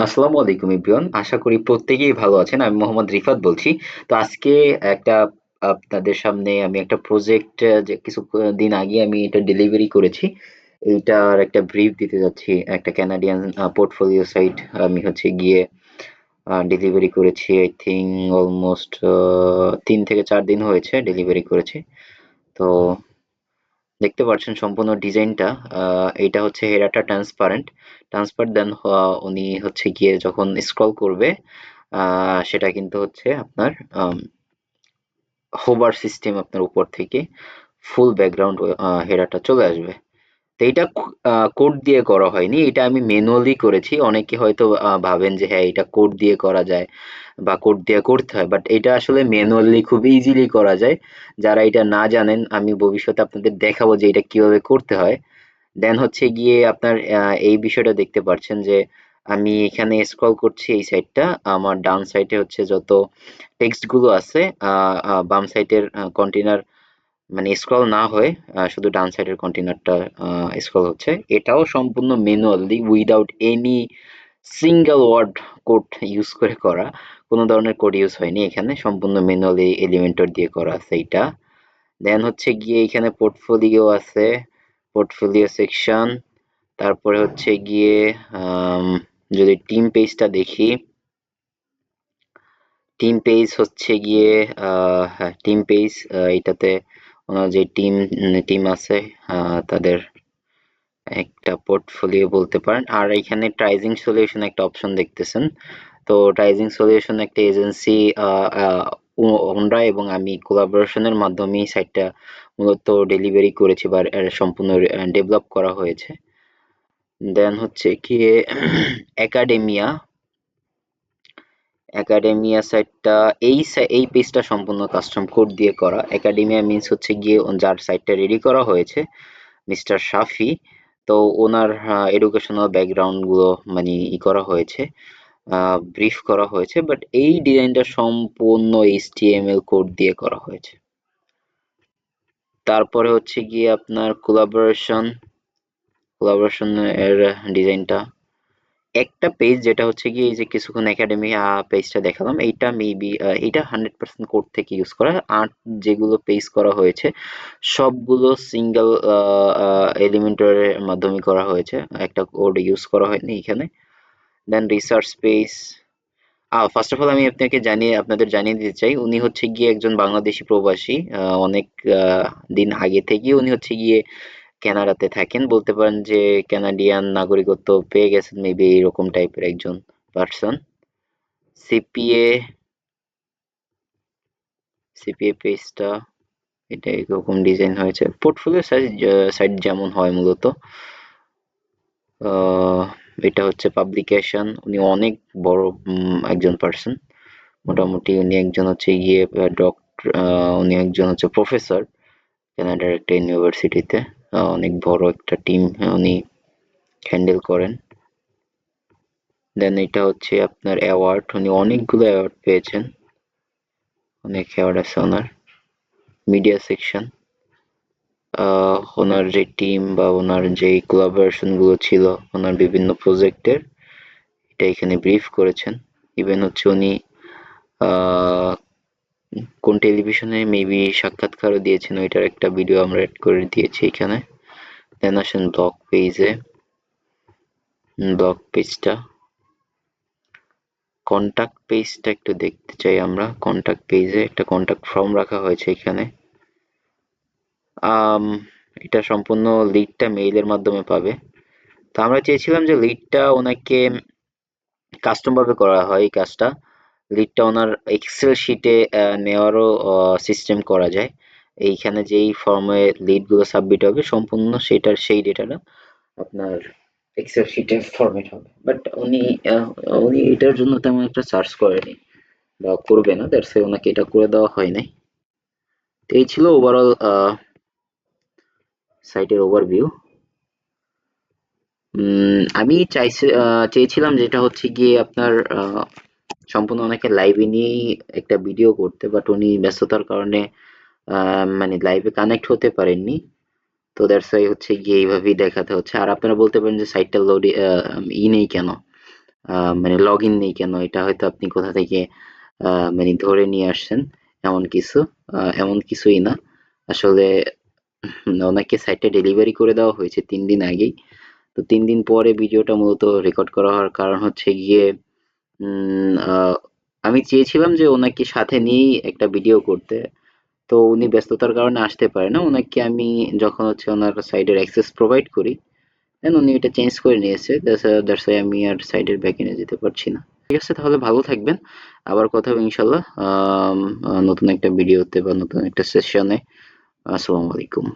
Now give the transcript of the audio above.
আসসালামু আলাইকুম এভরিওয়ান। আশা করি প্রত্যেকেই ভালো আছেন। আমি মোহাম্মদ রিফাত বলছি। তো আজকে একটা আপনাদের সামনে আমি একটা প্রজেক্ট যে দিন আগে আমি এটা ডেলিভারি করেছি। এইটার একটা ব্রিফ দিতে যাচ্ছি। একটা কানাডিয়ান পোর্টফোলিও সাইট আমি হচ্ছে গিয়ে ডেলিভারি করেছি। আই থিংক অলমোস্ট ৩ থেকে ৪ দিন হয়েছে ডেলিভারি করেছি। তো দেখতে পাচ্ছেন সম্পূর্ণ ডিজাইনটা। এটা হচ্ছে হেরাটা ট্রান্সপার দেন উনি হচ্ছে গিয়ে যখন স্ক্রল করবে সেটা কিন্তু হচ্ছে আপনার হোভার সিস্টেম আপনার উপর থেকে ফুল ব্যাকগ্রাউন্ড হেরাটা চলে আসবে। তো এটা কোড দিয়ে করা হয়নি, এটা আমি ম্যানুয়ালি করেছি। অনেকে হয়তো ভাবেন যে হ্যাঁ এটা কোড দিয়ে করা যায় বা কোড দিয়ে করতে হয়, বাট এটা আসলে ম্যানুয়ালি খুব ইজিলি করা যায়। যারা এটা না জানেন আমি ভবিষ্যতে আপনাদের দেখাবো যে এটা কিভাবে করতে হয়। দেন হচ্ছে গিয়ে আপনার এই বিষয়টা দেখতে পাচ্ছেন যে আমি এখানে স্ক্রল করছি এই সাইডটা। আমার ডান সাইডে হচ্ছে যত টেক্সট গুলো আছে, বাম সাইডের কন্টেনার মানে স্ক্রল না হয়ে শুধু ডান সাইডের কন্টেনারটা স্ক্রল হচ্ছে। এটাও সম্পূর্ণ manually without any single word code use করে করা। কোনো ধরনের কোড ইউজ হয়নি এখানে, সম্পূর্ণ ম্যানুয়ালি এলিমেন্টর দিয়ে করা আছে এইটা। দেন হচ্ছে গিয়ে এখানে পোর্টফোলিও আছে, পোর্টফোলিও সেকশন। তারপরে হচ্ছে গিয়ে আম, যদি টিম পেজটা দেখি, টিম পেজ হচ্ছে গিয়ে হ্যাঁ টিম পেজ। এটাতে ওনার যে টিম আছে তাদের একটা পোর্টফোলিও বলতে পারেন। আর এখানে ট্রাইজিং সলিউশন একটা অপশন দেখতেছেন। তো ট্রাইজিং সলিউশন একটা এজেন্সি, হোন্ডা এবং আমি কোলাবোরেশনের মাধ্যমে সাইটটা মূলত ডেলিভারি করেছি বা সম্পূর্ণ ডেভেলপ করা হয়েছে। দেন হচ্ছে গিয়ে একাডেমিয়া, একাডেমিয়া সাইটটা এই পেজটা সম্পূর্ণ কাস্টম কোড দিয়ে করা। একাডেমিয়া মিন্স হচ্ছে গিয়ে যার সাইটটা রেডি করা হয়েছে মিস্টার শাফি। তো ওনার এডুকেশনাল ব্যাকগ্রাউন্ড গুলো মানে করা হয়েছে, ব্রিফ করা হয়েছে, বাট এই ডিজাইনটা সম্পূর্ণ এইচটিএমএল কোড দিয়ে করা হয়েছে। তারপরে হচ্ছে গিয়ে আপনার কোলাবোরেশন এর ডিজাইনটা একটা পেজ যেটা হচ্ছে গিয়ে এই যে কিছুক্ষণ একাডেমি পেজটা দেখালাম, এইটা মেবি এইটা 100% কোড থেকে ইউজ করা। আর যেগুলো পেজ করা হয়েছে সবগুলো সিঙ্গেল এলিমেন্টরের মাধ্যমে করা হয়েছে, একটা কোড ইউজ করা হয়নি এখানে। Then research page, first of all আমি আপনাদের জানিয়ে দিতে চাই উনি হচ্ছে গিয়ে একজন বাংলাদেশি প্রবাসী। অনেক আহ, দিন আগে থেকে উনি হচ্ছে গিয়ে কানাডাতে থাকেন, বলতে পারেন যে কানাডিয়ান নাগরিকত্ব পেয়ে গেছেন মেবি এরকম টাইপের একজন পার্সন। সিপিএ, সিপিএ পেজটা এটা এরকম ডিজাইন হয়েছে। পোর্টফোলিও সাইট যেমন হয় মূলত, আহ, এটা হচ্ছে পাবলিকেশন। উনি অনেক বড় একজন পার্সন। মোটামুটি উনি একজন হচ্ছে গিয়ে ডক্টর, উনি একজন হচ্ছে প্রফেসর কানাডার একটা ইউনিভার্সিটিতে। অনেক বড় একটা টিম উনি হ্যান্ডেল করেন। দেন এটা হচ্ছে আপনার অ্যাওয়ার্ড, উনি অনেকগুলো অ্যাওয়ার্ড পেয়েছেন, অনেক অ্যাওয়ার্ড আছে ওনার। মিডিয়া সেকশন, ওনার যে টিম বা ওনার যে কোলাবোরেশন গুলো ছিল ওনার বিভিন্ন প্রজেক্টের, এটা এখানে ব্রিফ করেছেন। ইভেন হচ্ছে উনি আহ, কোন টেলিভিশনে মেবি সাক্ষাৎকারও দিয়েছেন, ওইটার একটা ভিডিও আমরা অ্যাড করে দিয়েছি এখানে। দেন আসেন ব্লগ পেজটা, কন্টাক্ট পেজটা একটু দেখতে চাই আমরা। কন্টাক্ট পেজে একটা কন্টাক্ট ফর্ম রাখা হয়েছে এখানে। আম, এটা সম্পূর্ণ লিডটা মেইলের মাধ্যমে পাবে। তো আমরা চেয়েছিলাম যে লিডটা ওনাকে কাস্টম ভাবে করা হয় এই কাজটা। লিডটা ওনার এক্সেল শিটে নেওয়ারও সিস্টেম করা যায়। এইখানে যেই ফর্মে লিড গুলো সাবমিট হবে সম্পূর্ণ সেটার সেই ডেটাটা আপনার এক্সেল শিটে ফরম্যাট হবে। বাট উনি এটার জন্য তেমন একটা সার্চ করেনি বা করবে না, দ্যাটস ওনাকে এটা করে দেওয়া হয় নাই। তো এই ছিল ওভারঅল সাইটের ওভারভিউ। আমি চেয়েছিলাম যেটা হচ্ছে গিয়ে আপনার সম্পূর্ণ ওনাকে লাইভে নিয়েই একটা ভিডিও করতে, বাট উনি ব্যস্ততার কারণে মানে লাইভে কানেক্ট হতে পারেননি। তো দ্যাটস ওয়াই হচ্ছে গিয়ে এইভাবেই দেখাতে হচ্ছে। আর আপনারা বলতে পারেন যে সাইটটা লোড নেই কেন। মানে লগ ইন নেই কেন, এটা হয়তো আপনি কোথা থেকে মানে ধরে নিয়ে আসছেন, এমন কিছু। এমন কিছুই না আসলে। ওনাকে সাইটটা ডেলিভারি করে দেওয়া হয়েছে 3 দিন আগেই। তো 3 দিন পরে ভিডিওটা মূলত রেকর্ড করা হওয়ার কারণ হচ্ছে গিয়ে আমি চেয়েছিলাম যে ওনাকে সাথে নিয়েই একটা ভিডিও করতে। তো উনি ব্যস্ততার কারণে আসতে পারে না। ওনাকে আমি যখন হচ্ছে ওনার সাইডের অ্যাক্সেস প্রোভাইড করি, দেন উনি এটা চেঞ্জ করে নিয়েছে। দ্যাটস ওয়াই আমি আর সাইডের ব্যাকএন্ডে যেতে পারছি না। ঠিক আছে, তাহলে ভালো থাকবেন। আবার কথা হবে ইনশাল্লাহ নতুন একটা ভিডিওতে বা নতুন একটা সেশনে। আসসালামু আলাইকুম।